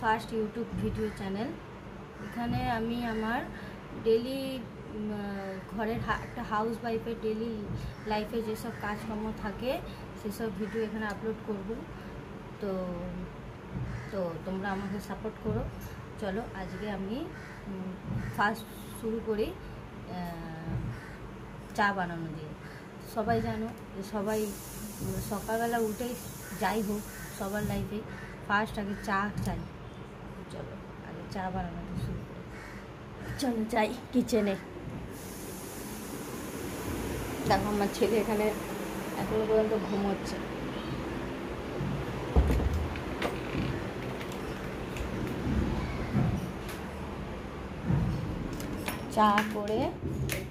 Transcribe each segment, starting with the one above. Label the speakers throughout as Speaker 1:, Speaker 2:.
Speaker 1: First YouTube video channel. এখানে আমি আমার ডেলি ঘরের একটা হাউস ওয়াইফের ডেলি লাইফে যেসব কাজকর্ম থাকে সেসব ভিডিও এখানে আপলোড করব। তো তো তোমরা আমাকে সাপোর্ট করো। চলো আজকে আমি ফার্স্ট শুরু করি চা বানানো দিয়ে। সবাই জানো যে সবাই সকালবেলা উঠেই যাই হোক সবার লাইফে ফার্স্ট আগে চা চাই। চলো আগে চা বানানো শুরু করি। চলো যাই কিচেনে। দেখো আমার ছেলে এখানে এখনো পর্যন্ত ঘুমোচ্ছে। চা করে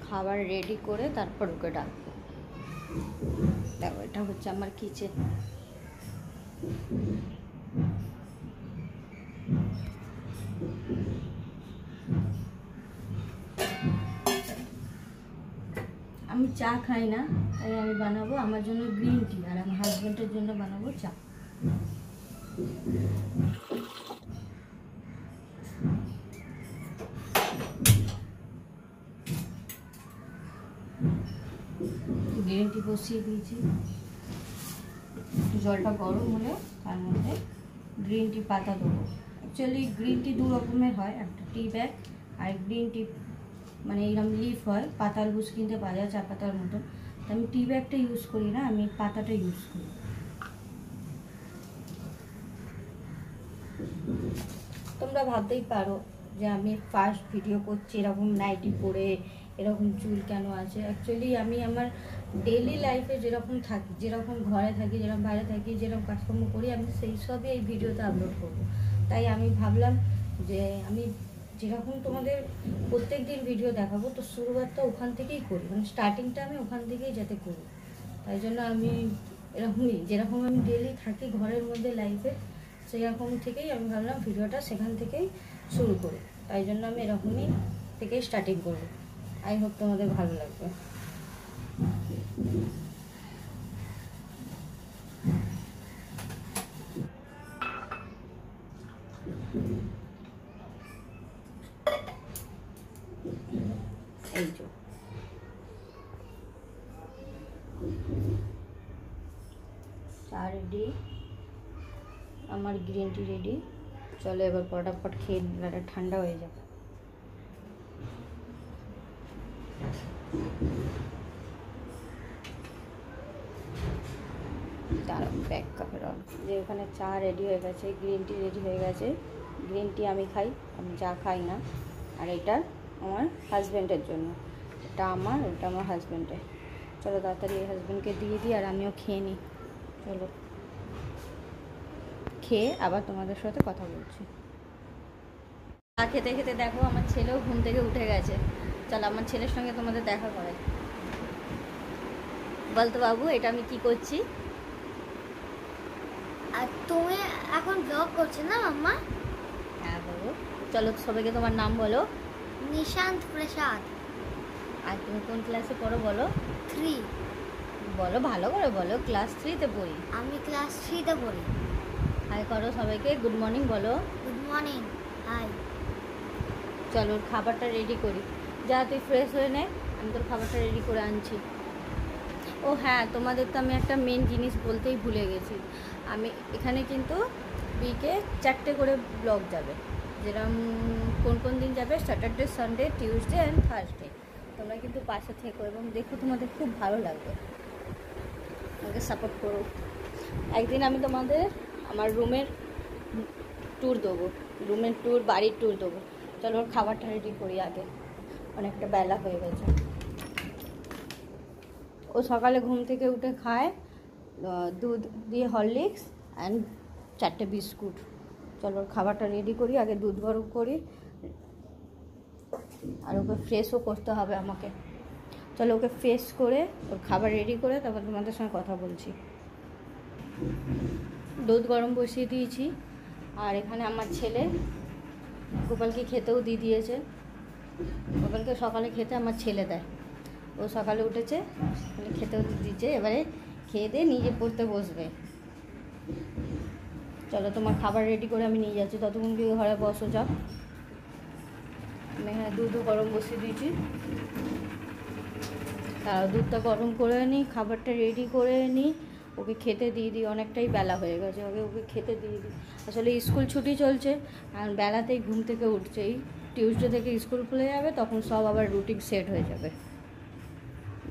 Speaker 1: খাবার রেডি করে তারপর ওকে ডাকবো। দেখো এটা হচ্ছে আমার কিচেন। আমি চা খাই না, তাই আমি বানাবো আমার জন্য গ্রিন টি, আর আমার হাজব্যান্ডের জন্য বানাবো চা। গ্রিন টি বসিয়ে দিয়েছি, জলটা গরম হলে তার মধ্যে গ্রিন টি পাতা দেবো। অ্যাকচুয়ালি গ্রিন টি দু রকমের হয়, একটা টি ব্যাগ আর গ্রিন টি মানে এরকম লিফ হয়, পাতার বুস কিনতে পাওয়া যায় চা পাতার মতন। তো আমি টি ব্যাগটা ইউজ করি না, আমি পাতাটা ইউজ করি। তোমরা ভাবতেই পারো যে আমি ফার্স্ট ভিডিও করছি এরকম নাইটি পরে, এরকম চুল কেন আছে। অ্যাকচুয়ালি আমি আমার ডেইলি লাইফে যেরকম থাকি, যেরকম ঘরে থাকি, যেরকম বাইরে থাকি, যেরকম কাজকর্ম করি, আমি সেই সবই এই ভিডিওতে আপলোড করবো। তাই আমি ভাবলাম যে আমি যেরকম তোমাদের প্রত্যেক দিন ভিডিও দেখাবো, তো শুরুয়াতটা ওখান থেকেই করি, মানে স্টার্টিংটা আমি ওখান থেকেই যাতে করি। তাই জন্য আমি এরকমই যেরকম আমি ডেইলি থাকি ঘরের মধ্যে লাইফে, সেই রকম থেকেই আমি ভাবলাম ভিডিওটা সেখান থেকেই শুরু করি। তাই জন্য আমি এরকমই থেকেই স্টার্টিং করব। আই হোপ তোমাদের ভালো লাগবে। এই যে চা রেডি, আমার গ্রিন টি রেডি। চলো এবার ফটাফট খেয়ে নিই, ঠান্ডা হয়ে যাবে। দাঁড়াও ব্যাক কাপের যে ওখানে চা রেডি হয়ে গেছে, গ্রিন টি রেডি হয়ে গেছে। গ্রিন টি আমি খাই, আমি চা খাই না। আর এটা আমার হাজব্যান্ডের জন্য, এটা আমার, এটা আমার হাজব্যান্ডের। চলো তাড়াতাড়ি এই হাজব্যান্ডকে দিয়ে দিই আর আমিও খেয়ে নিই। চলো খেয়ে আবার তোমাদের সাথে কথা বলছি। চা খেতে খেতে দেখো আমার ছেলেও ঘুম থেকে উঠে গেছে। চলো আমার ছেলের সঙ্গে তোমাদের দেখা করাই। বলতো বাবু এটা আমি কি করছি?
Speaker 2: আর তুমি এখন ব্লগ করছো না মাম্মা?
Speaker 1: হ্যাঁ বাবু। চলো সবাইকে তোমার নাম বলো।
Speaker 2: নিশান্ত প্রসাদ।
Speaker 1: আর তুমি কোন ক্লাসে পড়ো বলো?
Speaker 2: 3।
Speaker 1: বলো ভালো করে বলো। ক্লাস 3-তে পড়ি।
Speaker 2: আমি ক্লাস 3-তে পড়ি।
Speaker 1: হাই করো সবাইকে, গুড মর্নিং বলো।
Speaker 2: Good morning. হাই।
Speaker 1: চলো ওর খাবারটা রেডি করি। যা তুই ফ্রেশ হয়ে নে, আমি তোর খাবারটা রেডি করে আনছি। ও হ্যাঁ, তোমাদের তো আমি একটা মেন জিনিস বলতেই ভুলে গেছি। আমি এখানে কিন্তু উইকে 4টে করে ব্লগ যাবে। যেরকম কোন কোন দিন যাবে, Saturday, Sunday, Tuesday and Thursday. তোমরা কিন্তু পাশে থেকো এবং দেখো, তোমাদের খুব ভালো লাগবে। আমাকে সাপোর্ট করো। একদিন আমি তোমাদের আমার রুমের ট্যুর দেবো, রুমের ট্যুর, বাড়ির ট্যুর দেবো। চলো ওর খাবারটা রেডি করি আগে, অনেকটা বেলা হয়ে গেছে। ও সকালে ঘুম থেকে উঠে খায় দুধ দিয়ে হরলিক্স অ্যান্ড 4টে বিস্কুট। চলো ওর খাবারটা রেডি করি, আগে দুধ গরম করি, আর ওকে ফ্রেশও করতে হবে আমাকে। চলো ওকে ফ্রেশ করে ওর খাবার রেডি করে তারপর তোমাদের সঙ্গে কথা বলছি। দুধ গরম বসিয়ে দিয়েছি, আর এখানে আমার ছেলে গোপালকে খেতেও দিয়ে দিয়েছে। গোপালকে সকালে খেতে আমার ছেলে দেয়, ও সকালে উঠেছে, খেতেও দিয়েছে। এবারে খেয়ে দিয়ে নিজে পড়তে বসবে। চলো তোমার খাবার রেডি করে আমি নিয়ে যাচ্ছি, ততক্ষণ কি ঘরে বসো যাও। আমি এখানে দুধও গরম বসিয়ে দিয়েছি, তার দুধটা গরম করে নিই, খাবারটা রেডি করে নিই, ওকে খেতে দিয়ে দিই। অনেকটাই বেলা হয়ে গেছে, ওকে খেতে দিয়ে দিই। আসলে স্কুল ছুটি চলছে আর বেলাতেই ঘুম থেকে উঠছে। এই টিউসডে থেকে স্কুল খুলে যাবে, তখন সব আবার রুটিন সেট হয়ে যাবে।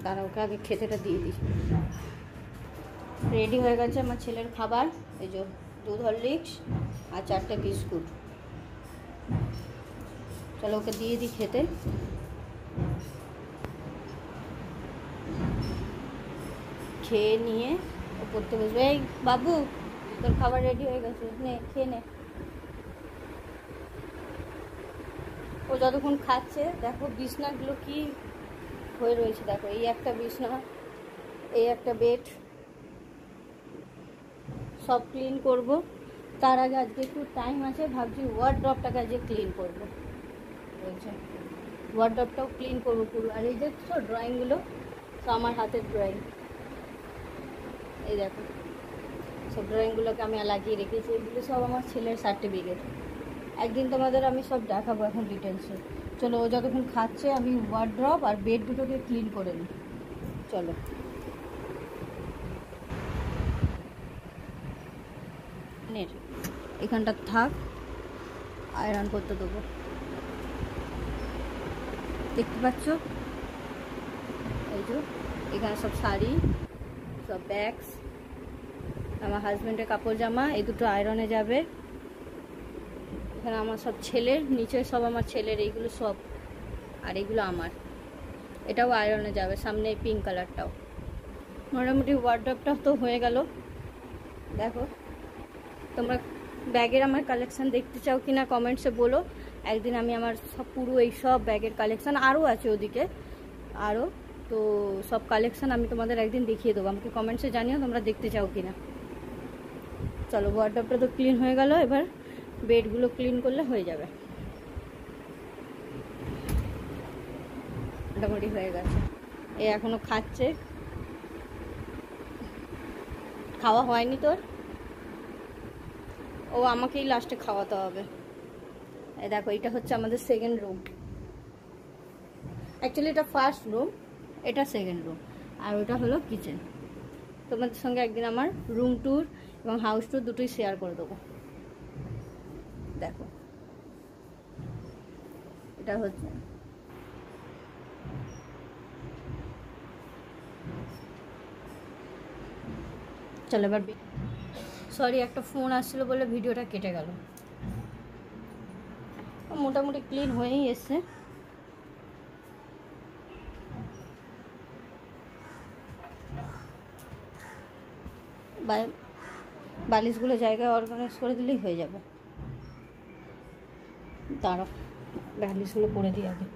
Speaker 1: দাঁড়া, ওকে আগে খেতেটা দিয়ে দিই। রেডি হয়ে গেছে আমার ছেলের খাবার, এই যে দুধ হরলিক্স আর 4টে বিস্কুট। চলো ওকে দিয়ে দিই খেতে। খেয়ে নিয়ে ও পড়তে বসবে। এই বাবু, তোর খাবার রেডি হয়ে গেছে, নে খেয়ে নে। ও যতক্ষণ খাচ্ছে দেখো বিছনাগুলো কি হয়ে রয়েছে, দেখো এই একটা বিছনা, এই একটা বেড, সব ক্লিন করব। তার আগে আজকে একটু টাইম আছে, ভাবছি ওয়ার্ড্রপটাকে আজকে ক্লিন করবো। বলছে ওয়ার্ড্রপটাও ক্লিন করবো পুরো। আর এই দেখছো ড্রয়িংগুলো, সব আমার হাতের ড্রয়িং। এই দেখো সব ড্রয়িংগুলোকে আমি লাগিয়ে রেখেছি, এগুলো সব আমার ছেলের সার্টিফিকেট। একদিন তোমাদের আমি সব দেখাবো এখন ডিটেলসে। চলো ও যতক্ষণ খাচ্ছে আমি ওয়ার্ড্রপ আর বেড দুটোকে ক্লিন করে নিই। চলো এখানটা থাক, আয়রন করতে দেবো। দেখতে পাচ্ছ এই যে এখানে সব শাড়ি, সব ব্যাগস, আমার হাজব্যান্ডের কাপড় জামা, এই দুটো আয়রনে যাবে। এখানে আমার সব ছেলের, নিচে সব আমার ছেলের, এইগুলো সব, আর এইগুলো আমার, এটাও আয়রনে যাবে। সামনে এই পিঙ্ক কালারটাও। মোটামুটি ওয়ার্ড্রপটা তো হয়ে গেল। দেখো তোমরা ব্যাগের আমার কালেকশান দেখতে চাও কি না কমেন্টসে বলো। একদিন আমি আমার সব পুরো এই সব ব্যাগের কালেকশান, আরও আছে ওদিকে আরও, তো সব কালেকশান আমি তোমাদের একদিন দেখিয়ে দেবো। আমাকে কমেন্টসে জানিও তোমরা দেখতে চাও কি না। চলো ওয়ার্ড্রপটা তো ক্লিন হয়ে গেল, এবার বেডগুলো ক্লিন করলে হয়ে যাবে। মোটামুটি হয়ে গেছে। এ এখনো খাচ্ছে, খাওয়া হয়নি তোর? ও আমাকেই লাস্টে খাওয়াতে হবে। এই দেখো এটা হচ্ছে আমাদের সেকেন্ড রুম। অ্যাকচুয়ালি এটা ফার্স্ট রুম, এটা সেকেন্ড রুম, আর ওটা হলো কিচেন। তোমাদের সঙ্গে একদিন আমার রুম ট্যুর এবং হাউস ট্যুর দুটোই শেয়ার করে দেবো। দেখো এটা হচ্ছে, চলো এবার সরি একটা ফোন আসছিল বলে ভিডিওটা কেটে গেল। মোটামুটি ক্লিন হয়েই এসছে। বালিশগুলো জায়গায় অর্গানাইজ করে দিলেই হয়ে যাবে। দাঁড়াও বালিশগুলো করে দিই আগে।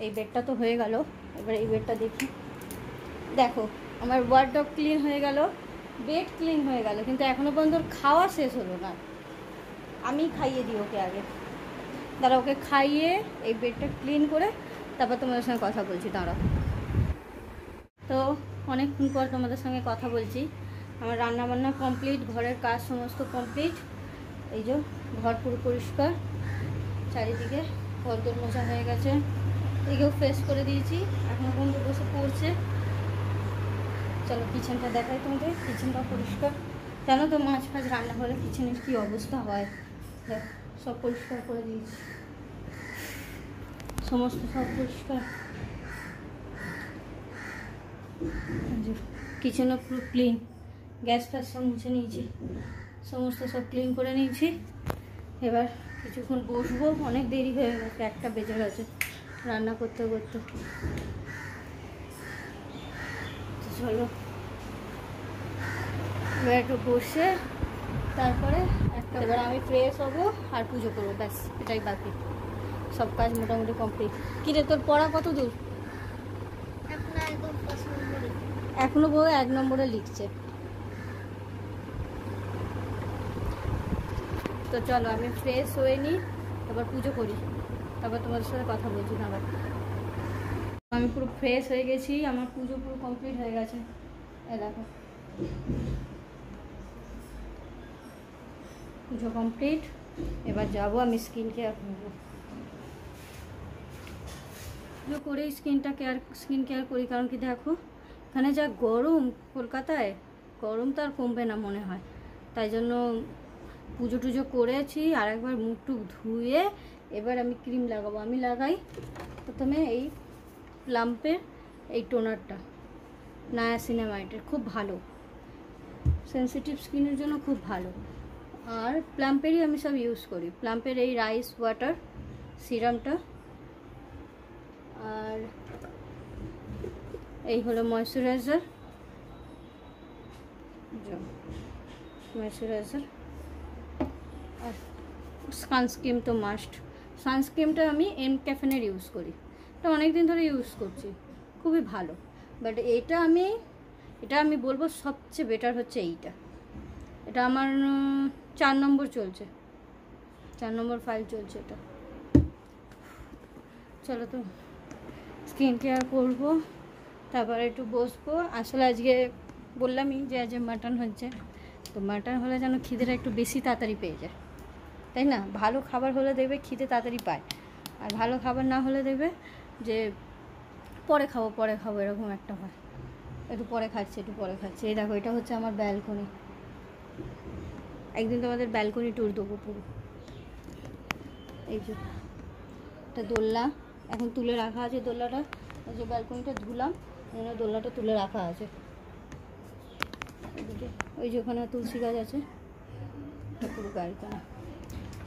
Speaker 1: এই বেডটা তো হয়ে গেল, এবার এই বেডটা দেখি। দেখো আমার ওয়ার্ডরোব ক্লিন হয়ে গেল, বেড ক্লিন হয়ে গেল, কিন্তু এখনও পর্যন্ত খাওয়া শেষ হলো না। আমি খাইয়ে দিই ওকে আগে, দাঁড়া ওকে খাইয়ে এই বেডটা ক্লিন করে তারপর তোমাদের সঙ্গে কথা বলছি। দাঁড়াও। তো অনেকক্ষণ পর তোমাদের সঙ্গে কথা বলছি। আমার রান্নাবান্না কমপ্লিট, ঘরের কাজ সমস্ত কমপ্লিট। এই যে ঘর পুরো পরিষ্কার, চারিদিকে ঘরদোর মোছা হয়ে গেছে, এদিকেও ফ্রেশ করে দিয়েছি, এখনও পর্যন্ত বসে পড়ছে। চলো কিচেনটা দেখাই তোমাদের, কিচেনটা পরিষ্কার। জানো তো মাছ ফাছ রান্না হলে কিচেনের কী অবস্থা হয়। দেখ সব পরিষ্কার করে দিয়েছি, সমস্ত সব পরিষ্কার। কিচেনও পুরো ক্লিন, গ্যাস ফ্যাস সব মুছে নিয়েছি, সমস্ত সব ক্লিন করে নিয়েছি। এবার কিছুক্ষণ বসবো, অনেক দেরি হয়ে গেছে, 1টা বেজে গেছে রান্না করতে করতে। চলো এবার একটু বসে তারপরে এবার আমি ফ্রেশ হবো আর পুজো করবো, ব্যাস এটাই বাকি। সব কাজ মোটামুটি কমপ্লিট। কী রে তোর পড়া কত দূর? এখনো বউ 1 নম্বরে লিখছে। তো চলো আমি ফ্রেশ হয়ে নিই, তারপর পুজো করি, তারপর তোমাদের সাথে কথা বলছি। না আমি পুরো ফ্রেশ হয়ে গেছি, আমার পুজো পুরো কমপ্লিট হয়ে গেছে। এই দেখো পুজো কমপ্লিট। এবার যাবো আমি স্কিন কেয়ার করবো। পুজো করেই স্কিন কেয়ার করি, কারণ কি দেখো এখানে যা গরম, কলকাতায় গরম তো আর কমবে না মনে হয়। তাই জন্য পুজো টুজো করেছি, আর একবার মুখ টুক ধুয়ে এবার আমি ক্রিম লাগাবো। আমি লাগাই প্রথমে এই প্লাম্পের এই টোনারটা, নায়াসিনামাইডের, খুব ভালো, সেনসিটিভ স্কিনের জন্য খুব ভালো। আর প্লাম্পেরই আমি সব ইউজ করি, প্লাম্পের এই রাইস ওয়াটার সিরামটা, আর এই হলো ময়শ্চারাইজার, আর সানস্ক্রিন তো মাস্ট। সানস্ক্রিনটা আমি ক্যাফেনের ইউজ করি, এটা অনেক দিন ধরে ইউজ করছি, খুবই ভালো। বাট এটা আমি বলবো সবচেয়ে বেটার হচ্ছে এটা আমার 4 নম্বর চলছে, 4 নম্বর ফাইল চলছে এটা। চলো তো স্কিন কেয়ার করবো, তারপরে একটু বসবো। আসলে আজকে বললামই যে আজ মাটন হচ্ছে, তো মাটন হলে যেন খিদেটা একটু বেশি তাড়াতাড়ি পেয়ে যায়, তাই না? ভালো খাবার হলে দেখবে খিদে তাড়াতাড়ি পায়, আর ভালো খাবার না হলে দেখবে যে পরে খাবো এরকম একটা হয়, একটু পরে খাচ্ছি। এই দেখো এটা হচ্ছে আমার ব্যালকনি, একদিন তোমাদের ব্যালকনি ট্যুর দেবো পুরো। এই যে একটা দোলনা এখন তুলে রাখা আছে, দোলনাটা এই যে ব্যালকনিটা ধুলাম, দোলনাটা তুলে রাখা আছে। ওই যে ওখানে তুলসী গাছ আছে, পুরো ব্যালকনি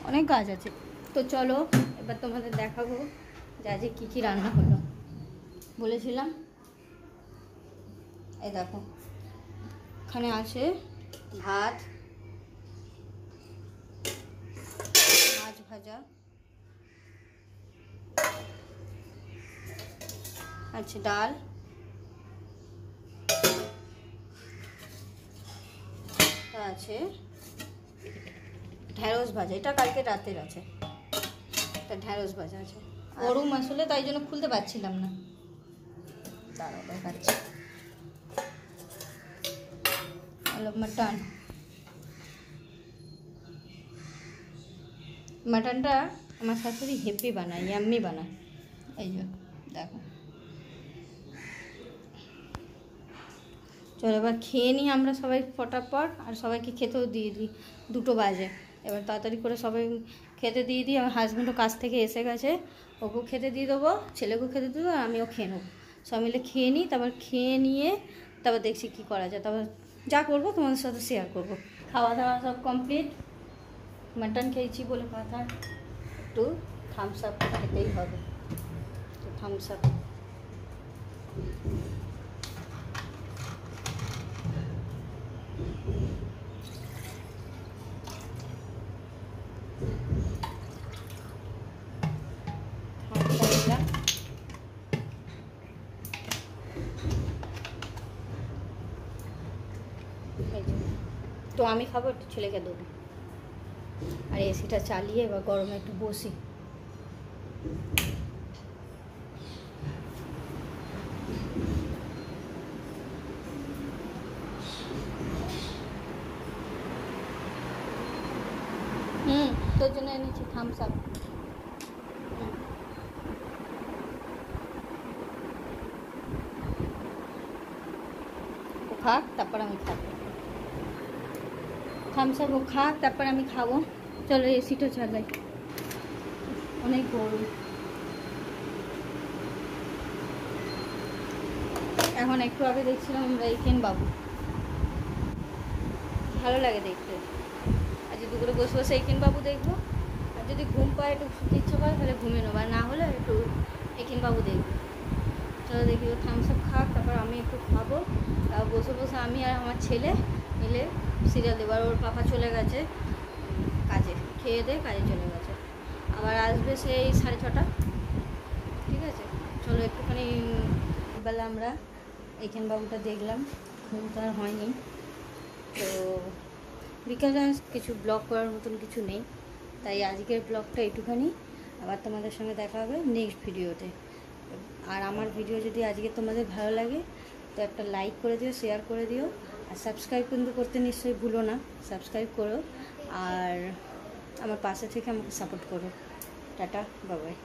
Speaker 1: অনেক গাছ আছে। তো চলো এবার তোমাদের দেখাবো যে আজকে কী কী রান্না হলো। বলেছিলাম এই দেখো এখানে আছে ভাত, মাছ ভাজা আছে, ডাল, আছে ঢ্যাঁড়স ভাজা, এটা কালকে রাতের আছে, এটা ঢ্যাঁড়স ভাজা আছে। গরম আসলে তাই জন্য খুলতে পারছিলাম না, দাঁড়াও দেখাচ্ছি। মাটনটা আমার শাশুড়ি হেভি বানায়, ইয়াম্মি বানায়। এই যে দেখো, চলো এবার খেয়ে নিই আমরা সবাই ফটাফট, আর সবাইকে খেতেও দিয়ে দিই, 2টো বাজে। এবার তাড়াতাড়ি করে সবাই খেতে দিয়ে দিই। আমার হাজব্যান্ডও কাছ থেকে এসে গেছে, ওকেও খেতে দিয়ে দেবো, ছেলেকেও খেতে দিয়ে দেবো, আর আমিও খেয়ে নেবো। সব মিলে খেয়ে নিই, তারপর খেয়ে নিয়ে তারপর দেখছি কী করা যায়, তারপর যা করবো তোমাদের সাথে শেয়ার করবো। খাওয়া দাওয়া সব কমপ্লিট, মাটন খেয়েছি বলে কথা, একটু থামস আপ খেতেই হবে, তো থামস আপ। তো আমি খাবো, একটু ছেলেকে দেবো, আর এসিটা চালিয়ে এবার গরমে একটু বসি। তোর জন্য এনেছি থামস আপ। ও খাক তারপর আমি খাবো, থামস আপ ও খাক তারপর আমি খাবো। চলো এসিটা চালাই, অনেক গরম। এখন একটু আগে দেখছিলাম আমরা এইকেন বাবু, ভালো লাগে দেখতে। আজ দুপুরে বসে বসে এইকেন বাবু দেখবো, আর যদি ঘুম পায় একটু শুতে ইচ্ছা করে তাহলে ঘুমিয়ে নেবো, আর না হলে একটু বাবু দেখবে। চলো দেখি ও থামস আপ খাক, তারপর আমি একটু খাবো। বসে বসে আমি আর আমার ছেলে মিলে সিরিয়াল দেবো। আর ওর পাপা চলে গেছে কাজে, খেয়ে দিয়ে কাজে চলে গেছে, আবার আসবে সেই 6:30। ঠিক আছে, চলো একটুখানি বেলা আমরা বাবুটা দেখলাম, ঘুম তো আর হয়নি। তো বিকালে আজ কিছু ব্লগ করার মতন কিছু নেই, তাই আজকের ব্লগটা একটুখানি। আবার তোমাদের সঙ্গে দেখা হবে নেক্সট ভিডিওতে। আর আমার ভিডিও যদি আজকে তোমাদের ভালো লাগে তো একটা লাইক করে দিও, শেয়ার করে দিও, আর সাবস্ক্রাইব কিন্তু করতে নিশ্চয়ই ভুলো না। সাবস্ক্রাইব করো আর আমার পাশে থেকে আমাকে সাপোর্ট করো। Tata, bye bye.